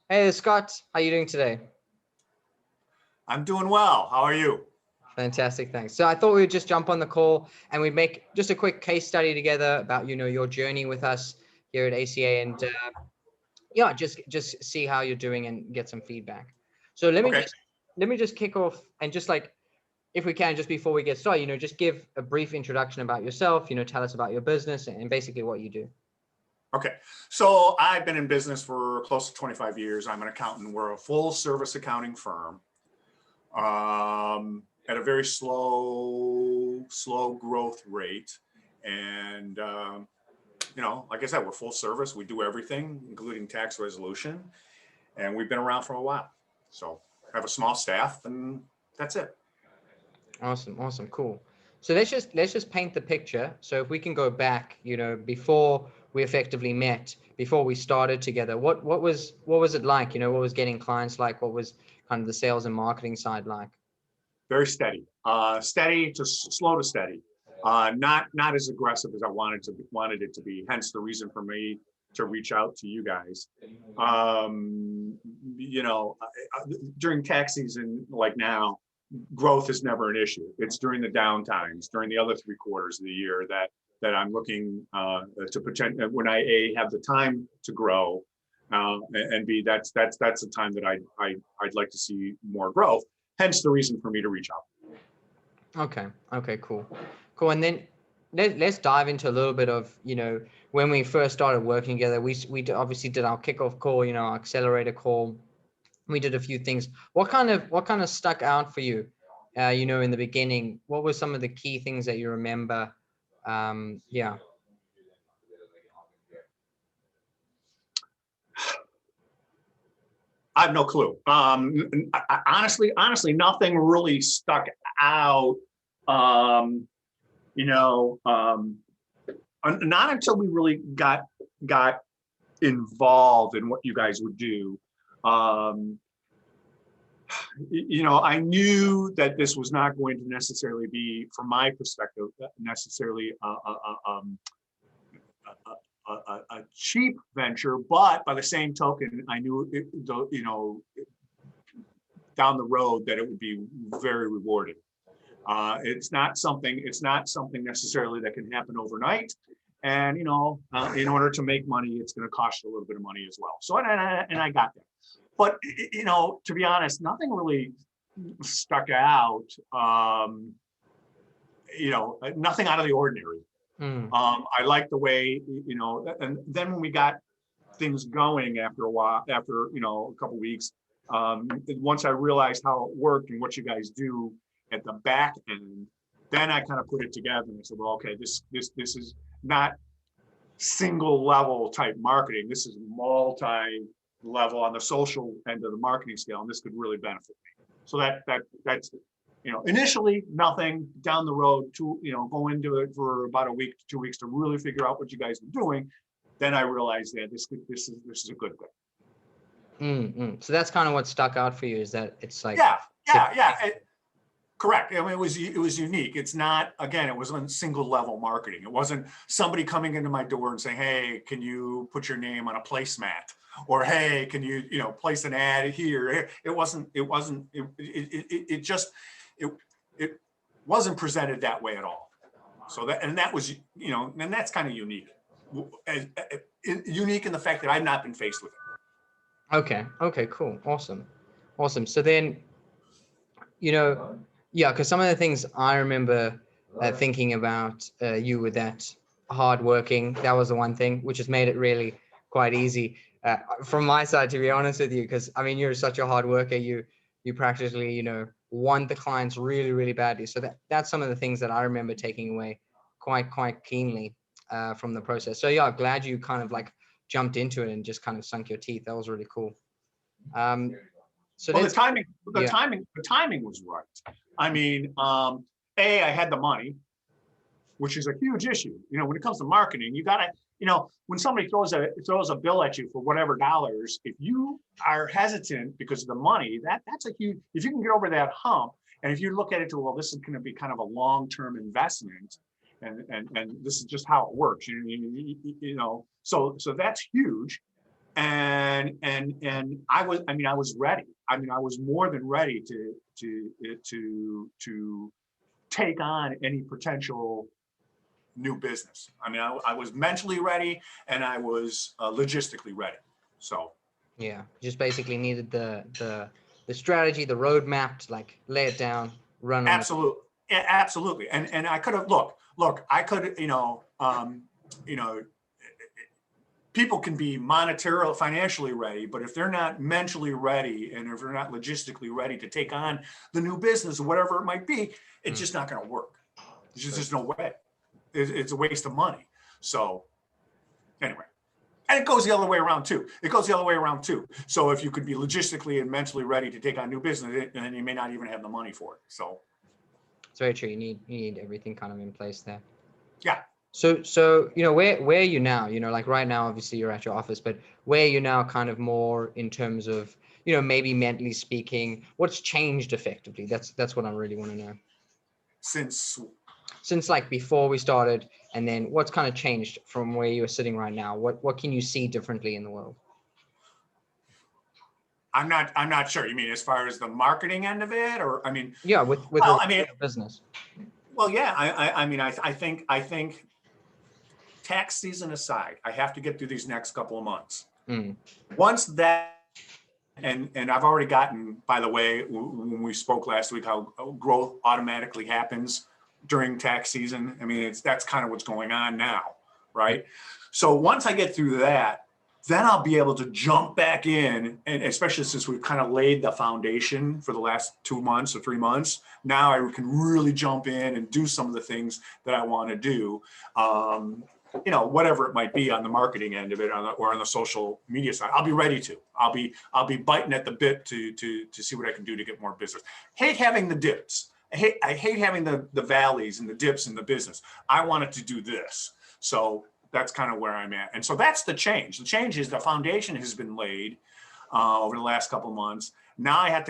Hey Scott, how you doing today? I'm doing well. How are you? Fantastic, thanks. So I thought we would just jump on the call and we'd make just a quick case study together about your journey with us here at ACA, and yeah, just see how you're doing and get some feedback. So Okay. let me just kick off and just like, if we can, just before we get started, just give a brief introduction about yourself. Tell us about your business and basically what you do. Okay. So I've been in business for close to 25 years. I'm an accountant. We're a full service accounting firm at a very slow growth rate. And, like I said, we're full service. We do everything, including tax resolution. And we've been around for a while. So I have a small staff and that's it. Awesome, awesome, cool. So let's just paint the picture. So if we can go back, before we effectively met, before we started together, what was it like? What was getting clients like? What was kind of the sales and marketing side like? Very steady, steady to slow to steady, not as aggressive as I wanted it to be. Hence the reason for me to reach out to you guys. You know, during tax season like now, growth is never an issue. It's during the downtimes, during the other 3 quarters of the year that I'm looking to pretend when I have the time to grow, and B that's the time that I'd like to see more growth. Hence the reason for me to reach out. Okay, okay, cool, cool. And then let's dive into a little bit of when we first started working together. Obviously did our kickoff call, our accelerator call. We did a few things. What kind of stuck out for you, in the beginning? What were some of the key things that you remember? Yeah. I have no clue. Honestly, nothing really stuck out. Um, you know, um, Not until we really got involved in what you guys would do. Um, I knew that this was not going to necessarily be, from my perspective, necessarily a cheap venture, but by the same token, I knew down the road that it would be very rewarding. It's not something necessarily that can happen overnight. And in order to make money, it's going to cost you a little bit of money as well. So and I got that. But to be honest, nothing really stuck out. Nothing out of the ordinary. Mm. I like the way, and then when we got things going after a while, after a couple of weeks, once I realized how it worked and what you guys do at the back end, then I kind of put it together and said, well, okay, this is not single level type marketing. This is multi level on the social end of the marketing scale, and this could really benefit me. So that's initially nothing. Down the road to go into it for about a week to 2 weeks to really figure out what you guys were doing. Then I realized that this is a good thing. So that's kind of what stuck out for you, is that it's like, Yeah. Correct. I mean, it was unique. It's not, again, it wasn't single level marketing. It wasn't somebody coming into my door and saying, hey, can you put your name on a placemat? Or, hey, can you, place an ad here? It wasn't presented that way at all. So that was, and that's kind of unique. Unique in the fact that I've not been faced with it. Okay, cool, awesome. So then, yeah, because some of the things I remember thinking about you with that hardworking, that was the one thing which has made it really quite easy from my side, to be honest with you, because I mean, you're such a hard worker. You practically, want the clients really, really badly. So that's some of the things that I remember taking away quite keenly from the process. So yeah, I'm glad you kind of like jumped into it and just kind of sunk your teeth. That was really cool. So well, let's, the yeah. timing was right. I mean, I had the money, which is a huge issue. When it comes to marketing, you gotta, when somebody throws a bill at you for whatever dollars, if you are hesitant because of the money, that's a huge. If you can get over that hump, and if you look at it to, well, this is going to be kind of a long-term investment, and this is just how it works. So that's huge. and I was ready. I mean, I was more than ready to take on any potential new business. I mean, I was mentally ready and I was logistically ready. So Yeah, just basically needed the strategy, the roadmap to like lay it down, run on it. absolutely, yeah, absolutely. And I could have look. I could, you know, people can be monetarily, financially ready, but if they're not mentally ready and if they're not logistically ready to take on the new business or whatever it might be, it's just not going to work. There's just no way. It's a waste of money. So anyway, and it goes the other way around too. So if you could be logistically and mentally ready to take on new business, then you may not even have the money for it. So It's very true. You need everything kind of in place there. yeah. So where are you now? Like right now, obviously you're at your office, but where are you now kind of more in terms of, maybe mentally speaking, what's changed effectively? That's what I really want to know. Since like before we started, and then what's kind of changed from where you're sitting right now? What can you see differently in the world? I'm not sure. You mean as far as the marketing end of it, or I mean, Yeah, with well, I mean, business. well, yeah, I mean, I think tax season aside, I have to get through these next couple of months. Once that, and I've already gotten, by the way, when we spoke last week, how growth automatically happens during tax season. I mean, that's kind of what's going on now, right? So once I get through that, then I'll be able to jump back in, and especially since we've kind of laid the foundation for the last 2 months or 3 months, now I can really jump in and do some of the things that I want to do. Whatever it might be on the marketing end of it, or on the social media side, I'll be ready to. I'll be biting at the bit to see what I can do to get more business. Hate having the dips. I hate having the valleys and the dips in the business. I wanted to do this. So that's kind of where I'm at. And so that's the change. The change is the foundation has been laid over the last couple of months. Now I have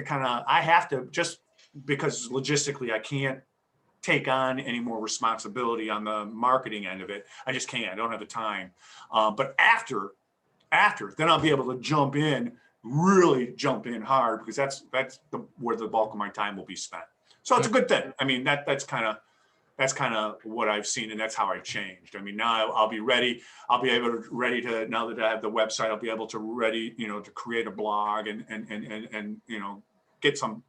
to just because logistically I can't take on any more responsibility on the marketing end of it. I just can't. I don't have the time. But after, then I'll be able to really jump in hard, because that's where the bulk of my time will be spent. So it's a good thing. I mean, that's kind of what I've seen, and that's how I've changed. I mean, now I'll be ready. I'll be ready to, now that I have the website, I'll be able to to create a blog and get some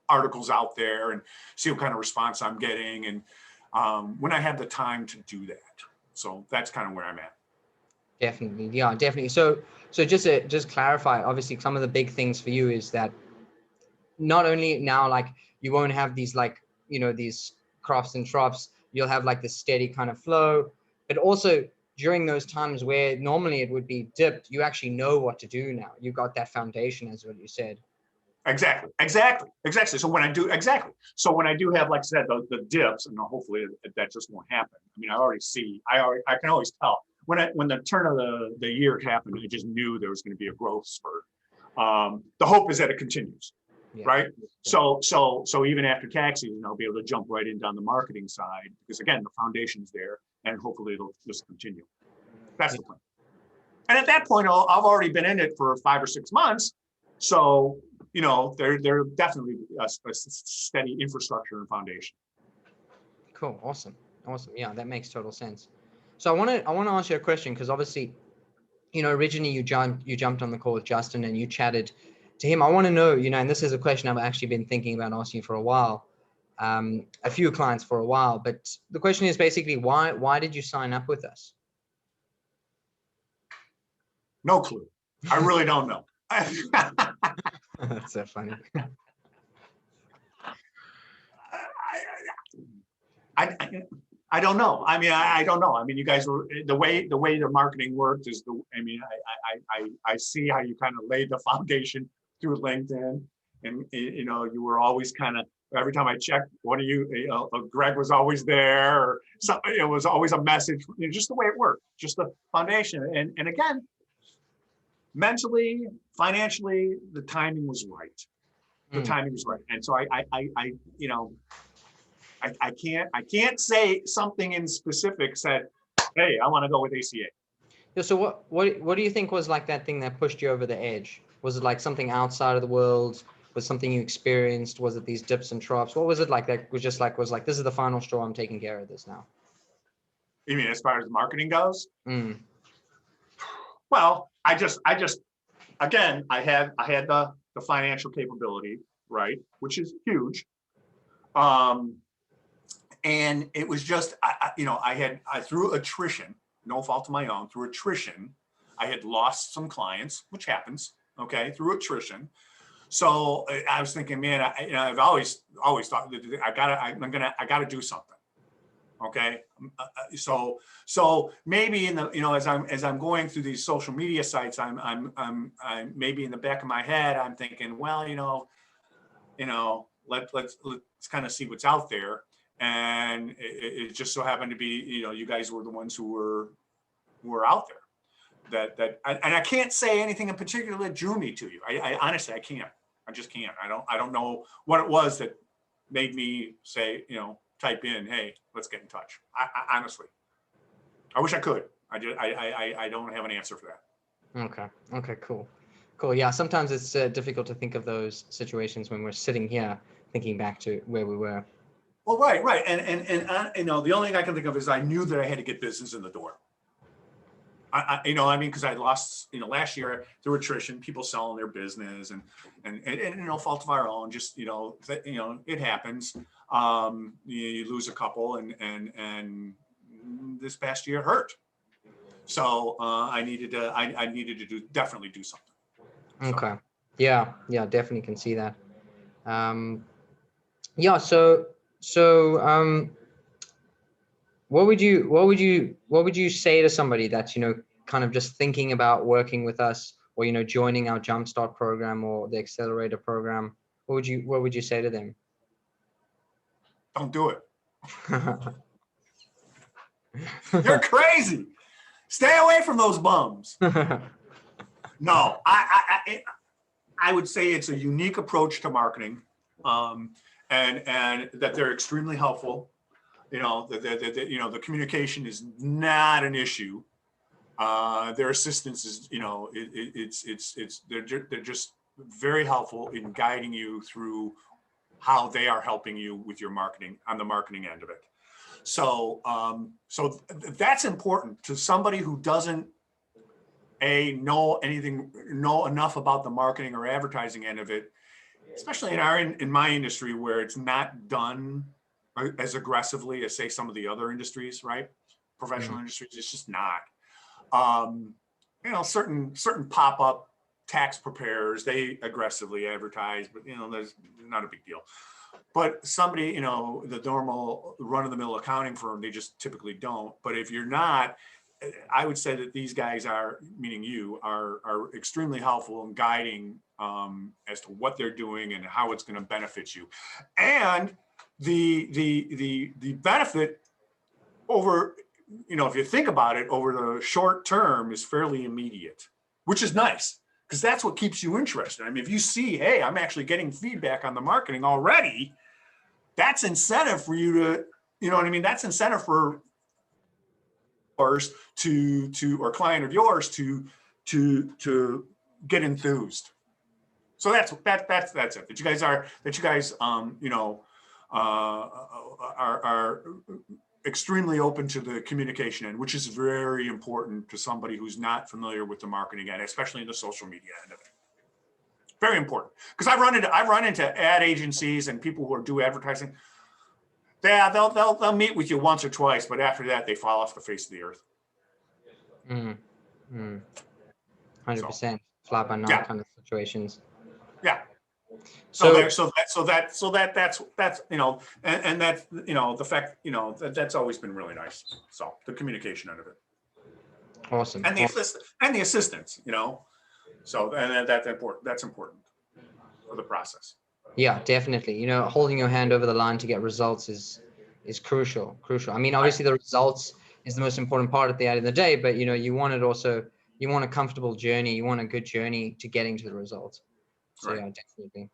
articles out there and see what kind of response I'm getting, and when I have the time to do that. So that's kind of where I'm at. Definitely. Yeah, definitely. So just clarify, obviously some of the big things for you is that not only now, like you won't have these these crafts and troughs, you'll have like this steady kind of flow, but also during those times where normally it would be dipped, you actually know what to do now. You got that foundation, as what you said. Exactly. So when I do have, like I said, the dips, and hopefully that just won't happen. I mean, I can always tell when the turn of the year happened. I just knew there was going to be a growth spurt. The hope is that it continues. Yeah. Right. So even after tax season, I'll be able to jump right in on the marketing side, because again, the foundation's there, and hopefully it'll just continue. That's the plan. And at that point, I've already been in it for 5 or 6 months. So, they're definitely a steady infrastructure and foundation. Cool. Awesome. Yeah, that makes total sense. So I want to ask you a question, because obviously, originally you jumped on the call with Justin and you chatted to him. I want to know, and this is a question I've actually been thinking about asking for a while, a few clients for a while, but the question is basically, why did you sign up with us? No clue. I really don't know. That's so funny. I don't know. I mean, I don't know. I mean, you guys were the way the marketing worked is I see how you kind of laid the foundation through LinkedIn, and you were always kind of, every time I checked, one of Greg was always there, or something. It was always a message. Just the way it worked, just the foundation. And again, mentally, financially, the timing was right. The timing was right, and so I can't say something in specific said, hey, I want to go with ACA. Yeah, so what do you think was like that thing that pushed you over the edge? Was it like something outside of the world? Was something you experienced? Was it these dips and troughs? What was it like that was like, this is the final straw, I'm taking care of this now? You mean as far as marketing goes? Mm, Well, I just again, I had the financial capability, right, which is huge. Um, and it was just, I through attrition, no fault of my own, through attrition, I had lost some clients, which happens, okay, through attrition. So I was thinking, man, I've always thought that I gotta do something. Okay, so maybe in the as I'm going through these social media sites, I'm maybe in the back of my head I'm thinking, well, let's kind of see what's out there, and it just so happened to be, you guys were the ones who were out there, and I can't say anything in particular that drew me to you. I honestly, I can't. I just can't. I don't know what it was that made me say, type in, hey, let's get in touch. I honestly, I wish I could. I don't have an answer for that. okay. Okay, cool. Cool. Yeah, sometimes it's difficult to think of those situations when we're sitting here thinking back to where we were. Well, right. And the only thing I can think of is I knew that I had to get business in the door. Because I lost, last year through attrition, people selling their business and no fault of our own, just, it happens. You lose a couple and this past year hurt. So I needed to definitely do something. Okay. Yeah, definitely can see that. Yeah, so what would you say to somebody that's, kind of just thinking about working with us, or, joining our Jumpstart program or the Accelerator program? What would you say to them? Don't do it. You're crazy. Stay away from those bums. No, I would say it's a unique approach to marketing, and that they're extremely helpful. The communication is not an issue. Their assistance is, they're just very helpful in guiding you through how they are helping you with your marketing on the marketing end of it. So that's important to somebody who doesn't know enough about the marketing or advertising end of it, especially in my industry where it's not done as aggressively as, say, some of the other industries, right? Professional industries, it's just not. Certain pop-up tax preparers, they aggressively advertise, but there's not a big deal. But somebody, the normal run-of-the-mill accounting firm, they just typically don't. But if you're not, I would say that these guys meaning you, are extremely helpful in guiding as to what they're doing and how it's going to benefit you. And the benefit over, if you think about it, over the short term is fairly immediate, which is nice, because that's what keeps you interested. I mean, if you see, hey, I'm actually getting feedback on the marketing already, that's incentive for you to, that's incentive for yours or client of yours to get enthused. So that's it. That you guys are extremely open to the communication end, which is very important to somebody who's not familiar with the marketing end, especially in the social media end of it. Very important, because I've run into ad agencies and people who do advertising. Yeah, they'll meet with you once or twice, but after that they fall off the face of the earth. 100% fly by night kind of situations. Yeah. That's the fact, that's always been really nice. So the communication end of it. Awesome. And the assistance, so, and that's important for the process. Yeah, definitely. Holding your hand over the line to get results is crucial. I mean, obviously the results is the most important part at the end of the day, but you want a comfortable journey. You want a good journey to getting to the results. So yeah, definitely.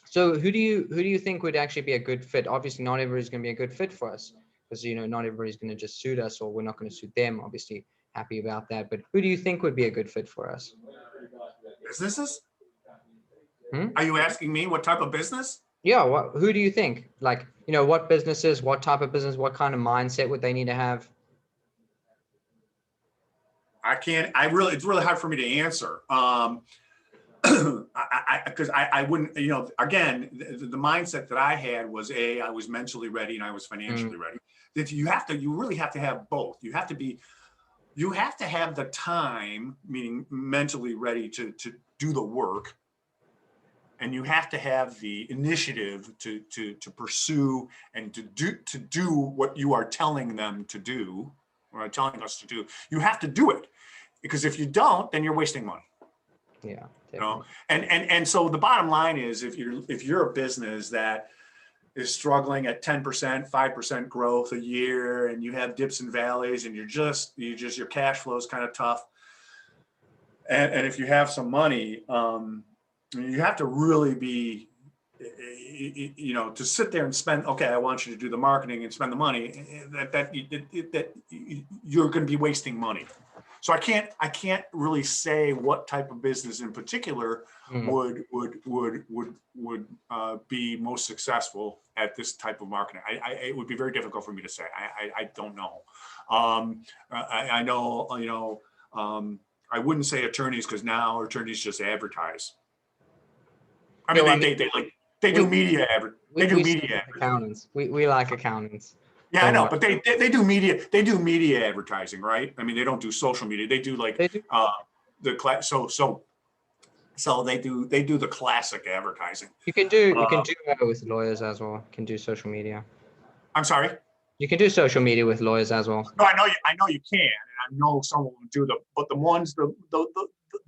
So who do you think would actually be a good fit? Obviously not everybody's going to be a good fit for us, because not everybody's going to just suit us, or we're not going to suit them. Obviously, happy about that. But who do you think would be a good fit for us? Businesses? Hmm? Are you asking me what type of business? Yeah, who do you think? Like, what businesses, what type of business, what kind of mindset would they need to have? It's really hard for me to answer. Because I wouldn't, again, the mindset that I had was I was mentally ready and I was financially ready. That you really have to have both. You have to have the time, meaning mentally ready to do the work. And you have to have the initiative to pursue and to do what you are telling them to do, or telling us to do. You have to do it, because if you don't, then you're wasting money. Yeah, know, definitely. and so the bottom line is, if you're a business that is struggling at 10%, 5% growth a year, and you have dips and valleys, and your cash flow is kind of tough, and if you have some money, you have to really be, to sit there and spend. Okay, I want you to do the marketing and spend the money. That you're going to be wasting money. So I can't really say what type of business in particular would be most successful at this type of marketing. It would be very difficult for me to say. I don't know. I know, I wouldn't say attorneys, because now attorneys just advertise. I mean, they do media advertising. Accountants. We like accountants. Yeah, I know, but they do media. They do media advertising, right? I mean, they don't do social media. They do like the class. So they do the classic advertising. You can do with lawyers as well. You can do social media. I'm sorry. You can do social media with lawyers as well. No, I know you can, and I know some of them do but the ones, the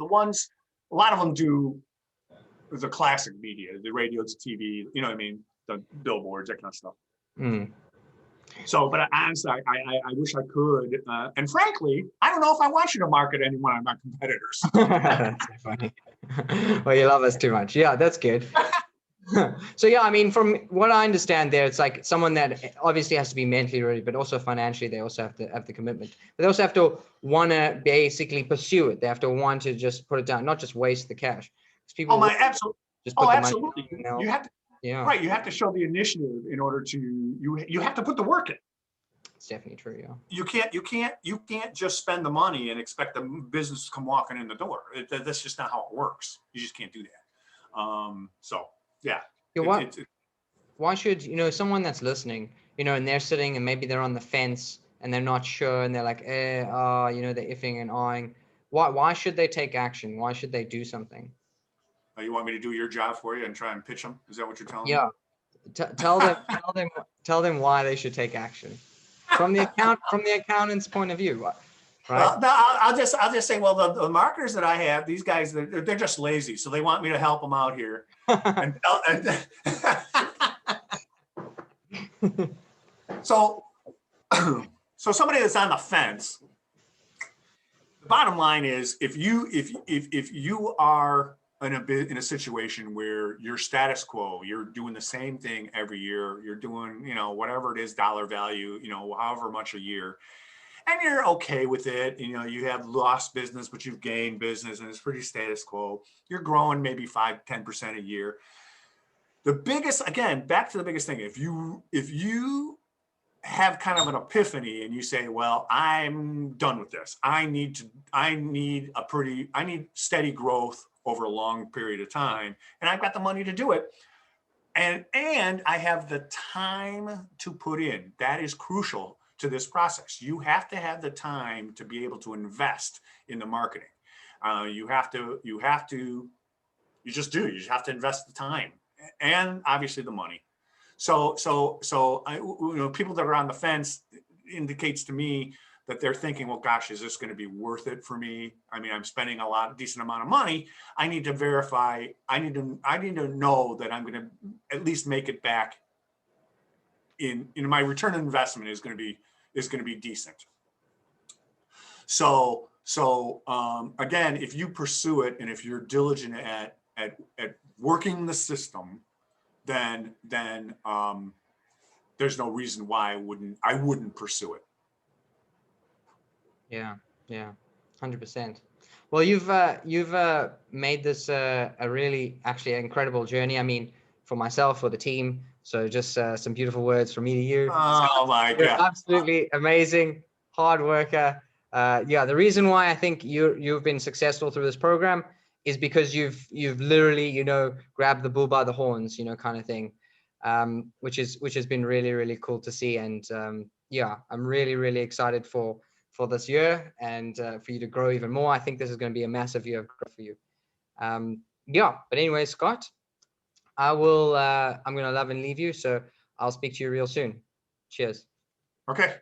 ones, a lot of them do the classic media, the radio, the TV. You know what I mean? The billboards, that kind of stuff. So, but honestly, I wish I could. And frankly, I don't know if I want you to market any one of my competitors. That's so funny. Well, you love us too much. Yeah, that's good. So yeah, I mean, from what I understand there, it's like someone that obviously has to be mentally ready, but also financially, they also have to have the commitment. But they also have to want to basically pursue it. They have to want to just put it down, not just waste the cash. People absolutely. Just put the absolutely. Money You have to. Yeah. Right. You have to show the initiative in order to you have to put the work in. It's definitely true. Yeah. You can't just spend the money and expect the business to come walking in the door. That's just not how it works. You just can't do that. So yeah. Why should someone that's listening, and they're sitting and maybe they're on the fence and they're not sure and they're like, they're iffing and awing. Why should they take action? Why should they do something? You want me to do your job for you and try and pitch them? Is that what you're telling me? Yeah. Tell them why they should take action from the accountant's point of view. Right? Well, no, I'll just say, well, the marketers that I have, these guys, they're just lazy, so they want me to help them out here. So somebody that's on the fence. The bottom line is, if you are in a situation where you're status quo, you're doing the same thing every year, you're doing whatever it is, dollar value, however much a year, and you're okay with it. You have lost business, but you've gained business, and it's pretty status quo. You're growing maybe 5-10% a year. The biggest, again, back to the biggest thing, if you have kind of an epiphany and you say, well, I'm done with this. I need steady growth over a long period of time, and I've got the money to do it. And I have the time to put in. That is crucial to this process. You have to have the time to be able to invest in the marketing. You just have to invest the time and obviously the money. So people that are on the fence indicates to me that they're thinking, well, gosh, is this going to be worth it for me? I mean, I'm spending a decent amount of money. I need to verify. I need to know that I'm going to at least make it back. In my return on investment is going to be decent. So again, if you pursue it and if you're diligent at working the system, then there's no reason why I wouldn't pursue it. Yeah. Yeah, 100%. Well, you've made this a really actually incredible journey. I mean, for myself, for the team. So just some beautiful words from me to you. Oh my You're God. absolutely amazing, hard worker. Yeah, the reason why I think you've been successful through this program is because you've literally, grabbed the bull by the horns, kind of thing, which has been really really cool to see. And yeah, I'm really really excited for this year and for you to grow even more. I think this is going to be a massive year of growth for you. Yeah, but anyway, Scott, I'm going to love and leave you. So I'll speak to you real soon. Cheers. Okay.